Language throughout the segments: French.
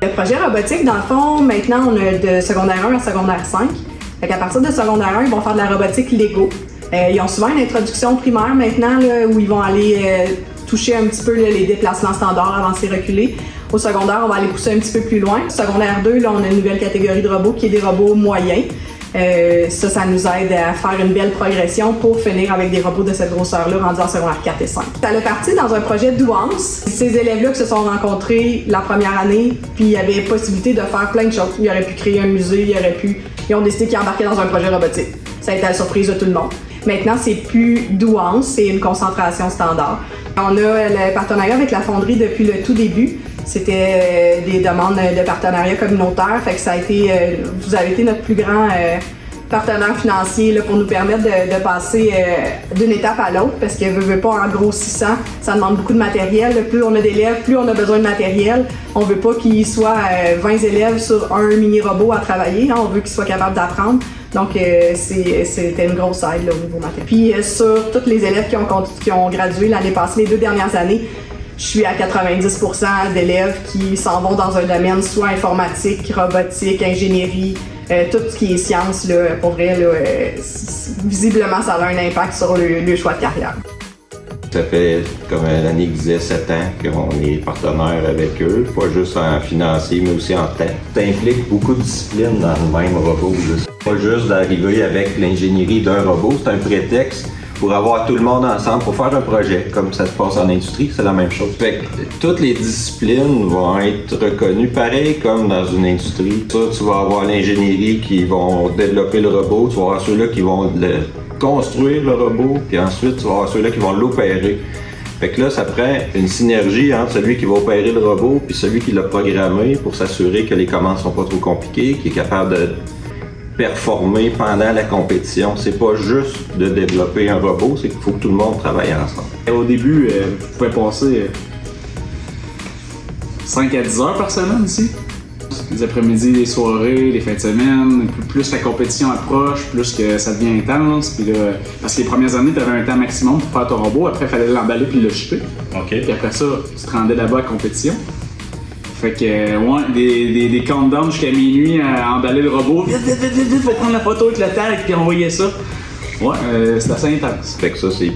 Le projet robotique, dans le fond, maintenant, on a de secondaire 1 à secondaire 5. Fait qu'à partir de secondaire 1, ils vont faire de la robotique Lego. Ils ont souvent une introduction primaire maintenant, là, où ils vont aller toucher un petit peu là, les déplacements standards, avancer, reculer. Au secondaire, on va aller pousser un petit peu plus loin. Secondaire 2, là, on a une nouvelle catégorie de robots qui est des robots moyens. Ça nous aide à faire une belle progression pour finir avec des robots de cette grosseur-là rendus en secondaire 4 et 5. Ça a parti dans un projet de douance. Ces élèves-là qui se sont rencontrés la première année, puis il y avait possibilité de faire plein de choses. Ils auraient pu créer un musée, ils ont décidé qu'ils embarquaient dans un projet robotique. Ça a été la surprise de tout le monde. Maintenant, c'est plus douance, c'est une concentration standard. On a le partenariat avec la fonderie depuis le tout début. C'était des demandes de partenariat communautaire, fait que ça a été, vous avez été notre plus grand partenaire financier là, pour nous permettre de passer d'une étape à l'autre, parce que veut pas en grossissant, ça demande beaucoup de matériel. Plus on a d'élèves, plus on a besoin de matériel. On veut pas qu'il y soit 20 élèves sur un mini-robot à travailler, hein, on veut qu'ils soient capables d'apprendre. Donc c'était une grosse aide là, au niveau matériel. Puis sur tous les élèves qui ont gradué l'année passée, les 2 dernières années, je suis à 90% d'élèves qui s'en vont dans un domaine soit informatique, robotique, ingénierie, tout ce qui est sciences, là, pour vrai, là, visiblement, ça a un impact sur le choix de carrière. Ça fait, comme Annick disait, 7 ans qu'on est partenaire avec eux, pas juste en financier, mais aussi en temps. Ça implique beaucoup de disciplines dans le même robot. Pas juste d'arriver avec l'ingénierie d'un robot, c'est un prétexte pour avoir tout le monde ensemble pour faire un projet, comme ça se passe en industrie, c'est la même chose. Fait que toutes les disciplines vont être reconnues pareil comme dans une industrie. Ça, tu vas avoir l'ingénierie qui vont développer le robot, tu vas avoir ceux-là qui vont construire le robot, puis ensuite tu vas avoir ceux-là qui vont l'opérer. Fait que là, ça prend une synergie entre celui qui va opérer le robot puis celui qui l'a programmé pour s'assurer que les commandes sont pas trop compliquées, qui est capable de performer pendant la compétition. C'est pas juste de développer un robot, c'est qu'il faut que tout le monde travaille ensemble. Au début, vous pouvez passer 5 à 10 heures par semaine ici. Les après-midi, les soirées, les fins de semaine, plus la compétition approche, plus que ça devient intense. Puis là, parce que les premières années, tu avais un temps maximum pour faire ton robot, après il fallait l'emballer puis le shipper. Okay. Puis après ça, tu te rendais là-bas à compétition. Fait que, ouais, des countdowns jusqu'à minuit à emballer le robot. Vite, faut prendre la photo avec le tag puis envoyer ça. Ouais, c'est assez intense. Fait que ça, c'est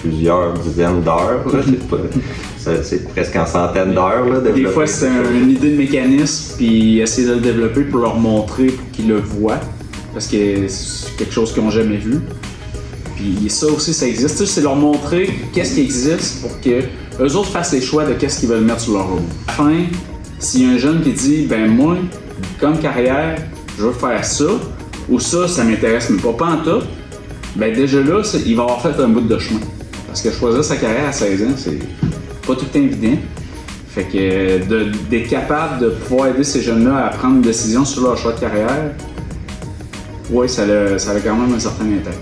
plusieurs dizaines d'heures. C'est presque en centaines d'heures. Des fois, c'est une idée de mécanisme, puis essayer de le développer pour leur montrer pour qu'ils le voient. Parce que c'est quelque chose qu'ils n'ont jamais vu. Puis ça aussi, ça existe. C'est leur montrer qu'est-ce qui existe pour que eux autres fassent les choix de qu'est-ce qu'ils veulent mettre sur leur robot. Enfin, s'il y a un jeune qui dit, ben moi, comme carrière, je veux faire ça, ou ça m'intéresse, mais pas en tout, ben déjà là, il va avoir fait un bout de chemin. Parce que choisir sa carrière à 16 ans, c'est pas tout le temps évident. Fait que d'être capable de pouvoir aider ces jeunes-là à prendre une décision sur leur choix de carrière, oui, ça a quand même un certain impact.